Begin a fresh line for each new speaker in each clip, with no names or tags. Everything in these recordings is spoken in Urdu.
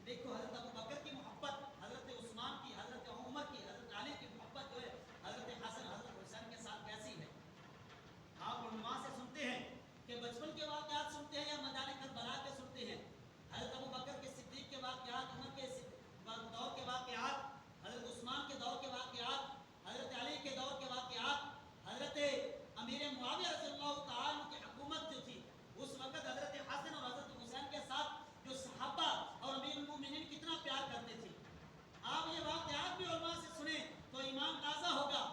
دیکھو حضرت ابو بکر کی محبت، حضرت عثمان کی، حضرت عمر کی، حضرت علی کی محبت جو ہے حضرت حسن حضرت حسین کے ساتھ کیسی ہے. آپ علماء سے سنتے ہیں کہ بچپن کے واقعات سنتے ہیں یا میدان کربلا کے سنتے ہیں. حضرت ابو بکر کے صدیق کے واقعات، عمر کے دور کے واقعات، حضرت عثمان کے دور کے واقعات، حضرت علی کے دور کے واقعات، حضرت امیر معاویہ رضی اللہ تعالیٰ کی حکومت جو تھی اس وقت حضرت حسن اور حضرت حسین کے ساتھ جو صحابہ اور امیر المومنین کتنا پیار کرتے تھے. آپ یہ واقعات بھی علماء سے سنیں تو ایمان تازہ ہوگا.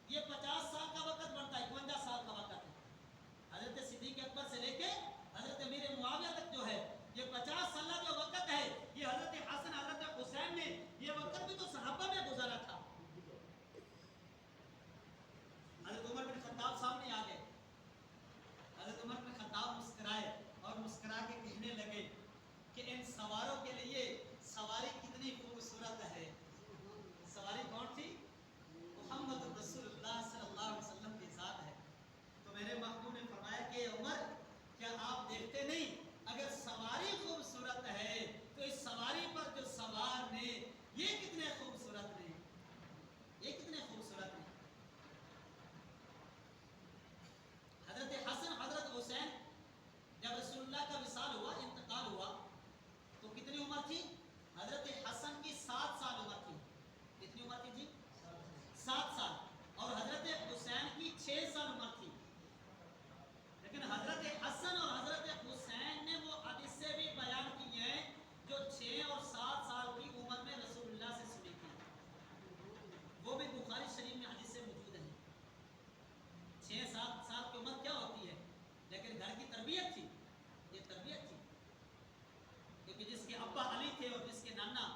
یہ 50 سال کا وقت بنتا ہے، 51 سال کا وقت ہے. حضرت صدیق اکبر سے لے کے حضرت امیر معاویہ تک جو ہے یہ 50 سالہ جو وقت ہے، یہ حضرت حسن حضرت حسین نے یہ وقت بھی تو صحابہ میں گزارا تھا. حضرت عمر بن خطاب سامنے آ گئے. حضرت عمر بن خطاب مسکرائے اور مسکرا کے کہنے لگے کہ ان سواروں کے لیے سواری کتنی خوبصورت ہے. سواری کون تھی؟ محمد رسول اللہ صلی اللہ علیہ وسلم کی ذات ہے. تو میرے محبوب نے فرمایا کہ عمر کیا آپ دیکھتے نہیں اگر سواری خوبصورت ہے تو اس سواری پر جو سوار نے یہ کتنے خوبصورت نے، یہ کتنے خوبصورت نے. حضرت حسن حضرت حسین جب رسول اللہ کا وصال ہوا، انتقال ہوا تو کتنی عمر تھی؟ حضرت حسن کی 7 سال عمر تھی. کتنی عمر تھی جی؟ 7 سال. اور حضرت حسین کی 6 سال عمر تھی. لیکن حضرت حسن اور حضرت حسین نے وہ حدیثیں بھی بیان کی ہیں جو 6 اور 7 سال کی عمر میں رسول اللہ سے سنی تھی. وہ بھی بخاری شریف میں حدیثیں موجود ہیں. 6-7 سال کی عمر کیا ہوتی ہے، لیکن گھر کی تربیت تھی، یہ تربیت تھی. کیونکہ جس کے ابا علی تھے اور جس کے نانا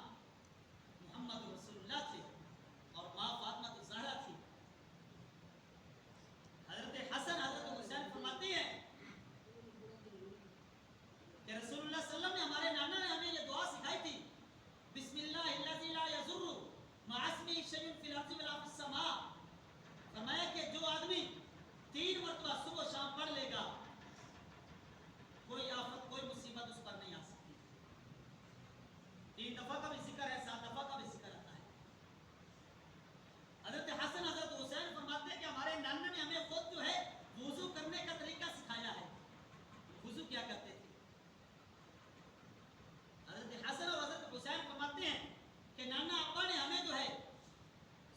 محمد رسول اللہ تھے اور ماں فاطمہ الزہرا تھی. حضرت حسن حضرت حسین فرماتی ہیں کہ رسول اللہ صلی اللہ علیہ وسلم نے، ہمارے نانا نے ہمیں یہ دعا سکھائی تھی، بسم اللہ الذی لا یضر مع اسمہ شیء فی الارض ولا فی السماء. فرمایا کہ جو آدمی 3 مرتبہ صبح و شام پڑھ لے گا کوئی آفت کوئی مصیبت اس پر نہیں آ سکتی. 3 دفعہ کا بھی ذکر ہے، 7 دفعہ کا بھی ذکر آتا ہے. حضرت حسن حضرت حسین فرماتے ہیں کہ ہمارے نانا نے ہمیں خود جو ہے وضو کرنے کا طریقہ سکھایا ہے. وضو کیا کرتے تھے؟ حضرت حسن اور حضرت حسین فرماتے ہیں کہ نانا ابا نے ہمیں جو ہے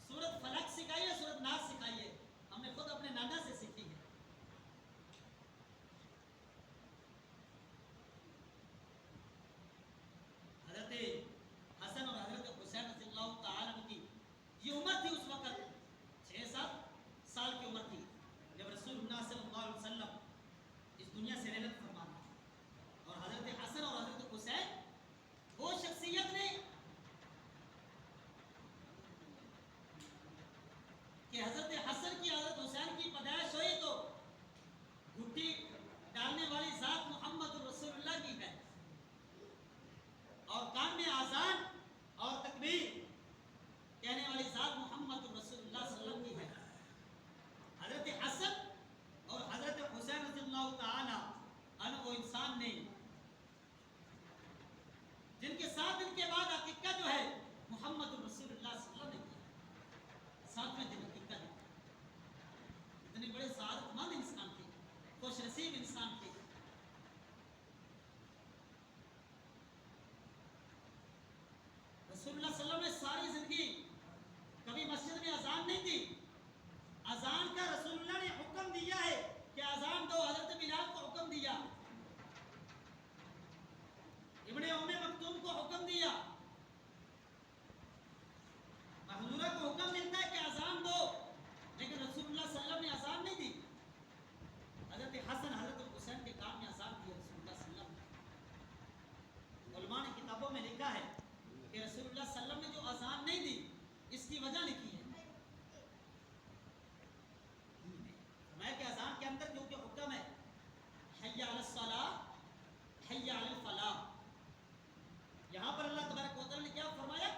سورت فلق سکھائی ہے، سورت ناس سکھائی ہے. ہم نے خود اپنے نانا سے سیکھی ہے. حضرت حسن اور حضرت حسین رضی اللہ تعالیٰ کی یہ عمر تھی اس وقت 6-7 سال کی عمر تھی جب رسول اللہ صلی اللہ علیہ وسلم اس دنیا سے رحلت فرمانا. اور حضرت حسن اور حضرت حسین وہ شخصیت نے کہ حضرت حسن کی حضرت حسین کی پیدائش ہوئی تو گھٹی ڈالنے والی ذات محمد رسول اللہ کی ہے اور کان میں آذان اور تکبیر کہنے والی ذات محمد رسول اللہ صلی اللہ علیہ وسلم کی ہے. حضرت حسن اور حضرت حسین رضی اللہ تعالی عنہ وہ انسان نے جن کے ساتھ ان کے بعد عقیقہ جو ہے محمد رسول اللہ صلی اللہ علیہ وسلم نے کیا. 7ویں دن عقیقہ ہے. اتنے بڑے سعادت مند انسان تھے، خوش نصیب انسان تھے. رسول اللہ صلی اللہ علیہ وسلم نے ساری زندگی کبھی مسجد میں اذان نہیں دی. اذان کا رسول اللہ نے حکم دیا ہے کہ اذان دو. حضرت بلال کو حکم دیا، ابن ام مکتوم کو حکم دیا، حضورہ کو حکم ملتا ہے کہ اذان دو، لیکن رسول اللہ صلی اللہ علیہ وسلم نے اذان نہیں دی. حضرت حسن حضرت حسین کے کام میں اذان دی رسول اللہ صلی اللہ علیہ وسلم. علماء نے کتابوں میں لکھا ہے کہ رسول اللہ صلی اللہ علیہ وسلم نے جو اذان نہیں دی اس کی وجہ لکھی ہے. میں کہ اذان کے اندر جو کہ حکم ہے حی علی الصلاۃ حی علی الفلاح، یہاں پر اللہ تبارک و تعالیٰ نے کیا فرمایا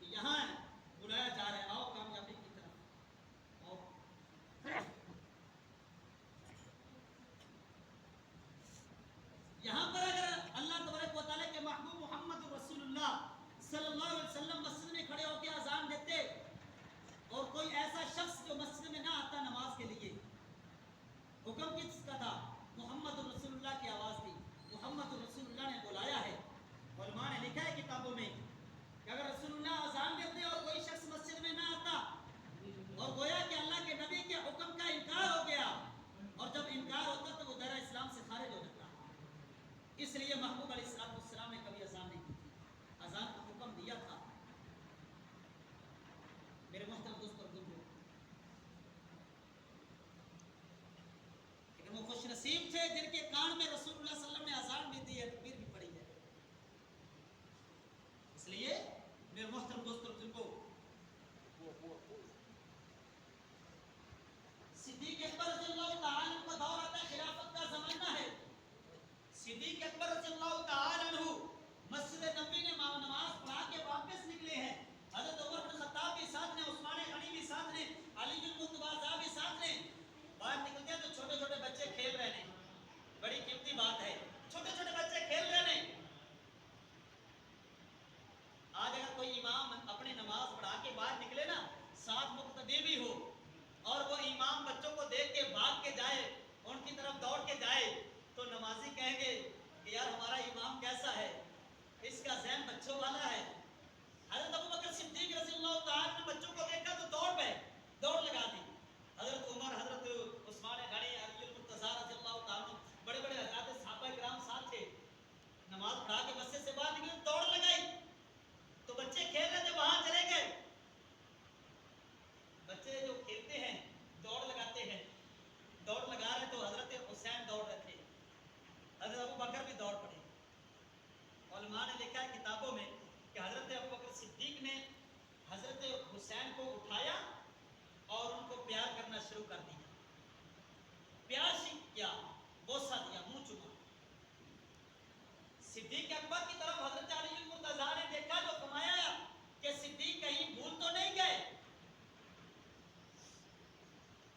کہ یہاں بلایا جا رہا ہے آؤ کامیابی کی طرف آؤ. یہاں پر اگر اللہ تبارک و تعالیٰ کے محبوب محمد اذان دیتے اور کوئی شخص مسجد میں نہ آتا اور گویا کہ اللہ کے نبی کے حکم کا انکار ہو گیا، اور جب انکار ہوتا تو وہ دائرہ اسلام سے خارج ہو جاتا۔ اس لیے محبوب علیہ السلام نے کبھی اذان نہیں کی تھی، اذان کا حکم دیا تھا۔ میرے محترم دوست اور بزرگوں، لیکن وہ خوش نصیب تھے جن کے کان میں رسول اللہ صلی اللہ علیہ وسلم نے اذان بھی دی ہے، تکبیر بھی پڑھی ہے۔ اس لیے میرے محترم دوست اور بزرگوں، صدیق اکبر رضی اللہ تعالی عنہ کا دور آتا ہے، خلافت کا زمانہ ہے۔ صدیق اکبر رضی اللہ تعالی عنہ مسجد نبوی نے نماز پڑھا کے واپس نکلے ہیں۔ حضرت عمر بن خطاب بھی ساتھ نے، عثمان غنی بھی ساتھ نے، علی بن مرتضیٰ بھی ساتھ نے۔ باہر نکلتے ہیں تو چھوٹے چھوٹے بچے کھیل رہے ہیں، بڑی قیمتی بات ہے، چھوٹے چھوٹے بچے کھیل رہے ہیں۔ آج اگر کوئی امام اپنی نماز پڑھا کے باہر نکلے نا، ساتھ مقتدی بھی ہو، اور وہ امام بچوں کو دیکھ کے بھاگ کے جائے، ان کی طرف دوڑ کے جائے، تو نمازی کہیں گے کہ یار ہمارا امام کیسا ہے، اس کا ذہن بچوں والا ہے۔ حضرت ابوبکر صدیق رضی اللہ تعالیٰ نے بچوں کو دیکھا تو دوڑ پہ دوڑ لگا دی۔ حضرت عمر، حضرت عثمان غنی، علی المرتضیٰ رضی اللہ تعالیٰ، بڑے بڑے حضرات صحابہ کرام ساتھ تھے، نماز پڑھا کے مسجد سے باہر نکلے، دوڑ لگائی تو بچے کھیل رہے تھے وہاں چلے گئے۔ بچے جو کھیلتے ہیں دوڑ لگاتے ہیں، دوڑ لگا رہے تو حضرت حسین دوڑ رہے تھے، حضرت ابوبکر بھی دوڑ پڑے۔ علماء نے لکھا ہے کتابوں میں کہ حضرت ابوبکر صدیق نے حضرت حسین کو اٹھایا اور ان کو پیار کرنا شروع کر دیا، پیار کیا، بوسہ دیا، منہ چوما۔ صدیق اکبر کی طرف حضرت علی المرتضیٰ نے دیکھا تو فرمایا کہ صدیق کہیں بھول تو نہیں گئے؟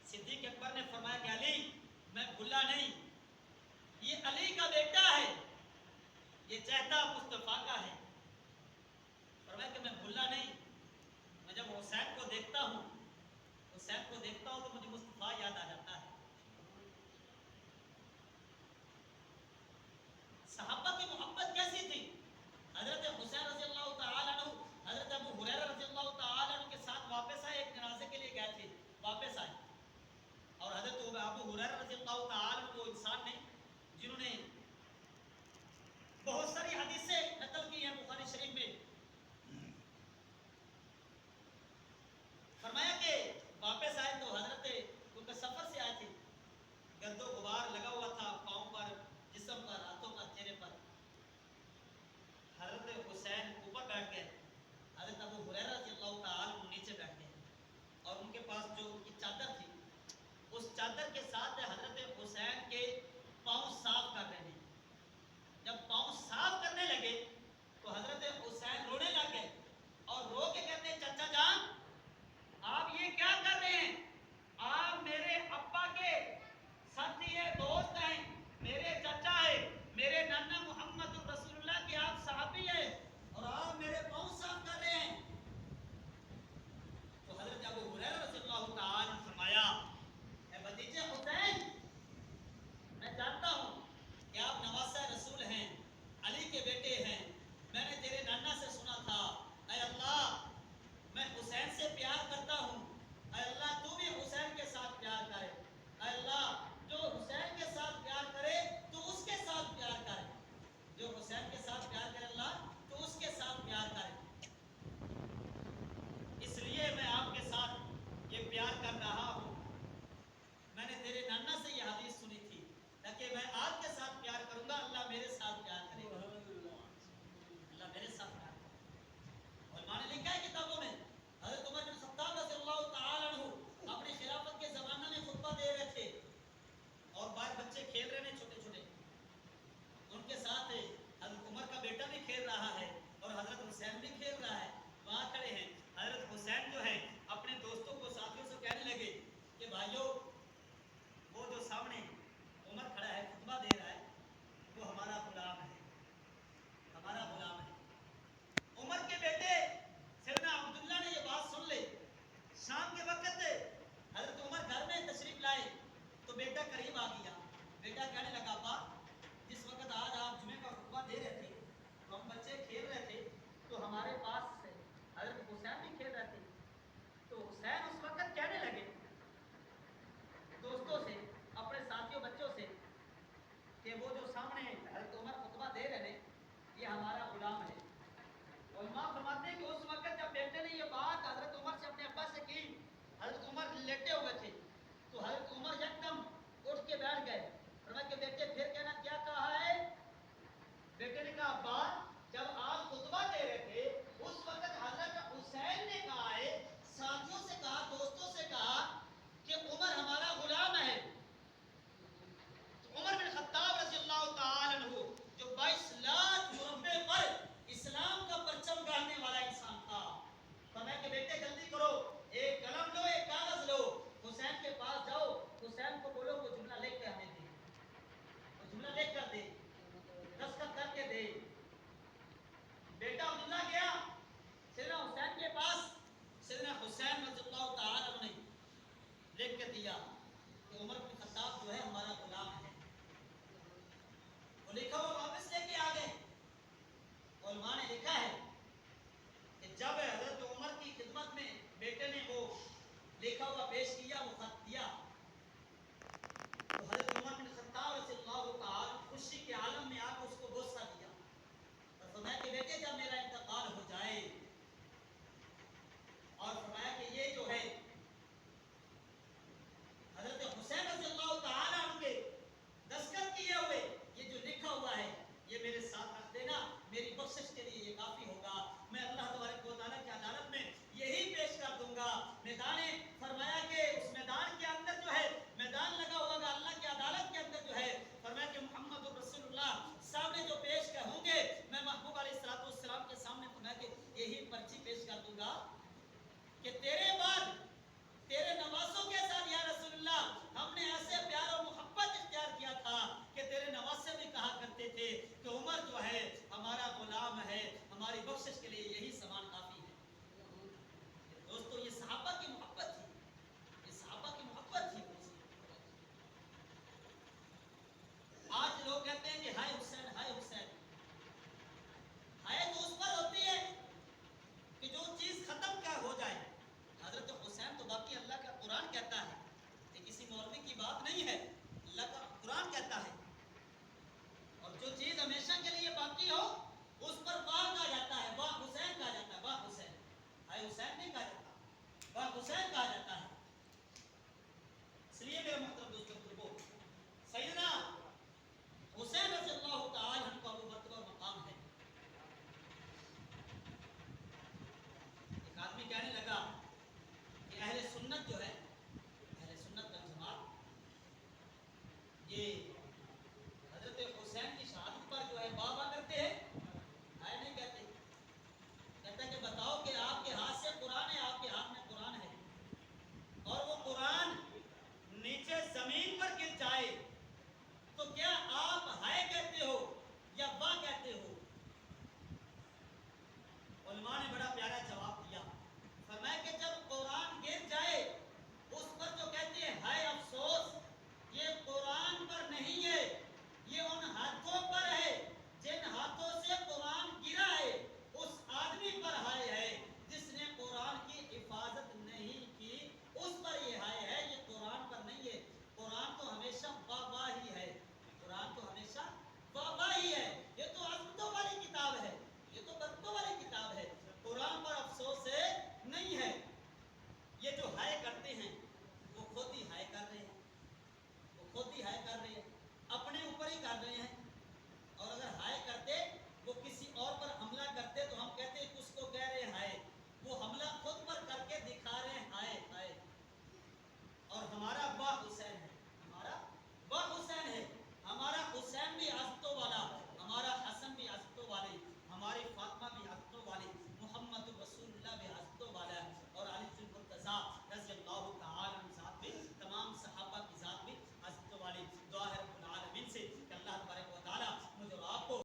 صدیق اکبر نے فرمایا کہ علی میں بھولا نہیں، یہ علی کا بیٹا ہے، یہ چہتا مصطفیٰ کا ہے۔ فرمایا کہ میں بھولا نہیں، میں جب حسین کو دیکھتا ہوں تو مجھے مصطفیٰ یاد آ جاتا ہے۔ صحابہ کی محبت کیسی تھی؟ حضرت حسین رضی اللہ تعالیٰ عنہ حضرت ابو ہریرہ رضی اللہ تعالیٰ عنہ کے ساتھ واپس آئے، ایک جنازے کے لیے گئے تھے، واپس آئے، اور حضرت ابو ہریرہ رضی اللہ تعالیٰ عنہ وہ انسان نے جنہوں نے بہت ساری حدیثیں نقل کی ہیں بخاری شریف میں۔ فرمایا کہ واپس آئے تو حضرت ان کا سفر سے آئے تھے، لیٹے ہوئے تھے تو حضرت عمر یکدم اٹھ کے بیٹھ گئے. فرمایا کہ بیٹے پھر کہنا کیا کہا ہے؟ بیٹے نے کہا ابا جب آپ خطبہ دے رہے تھے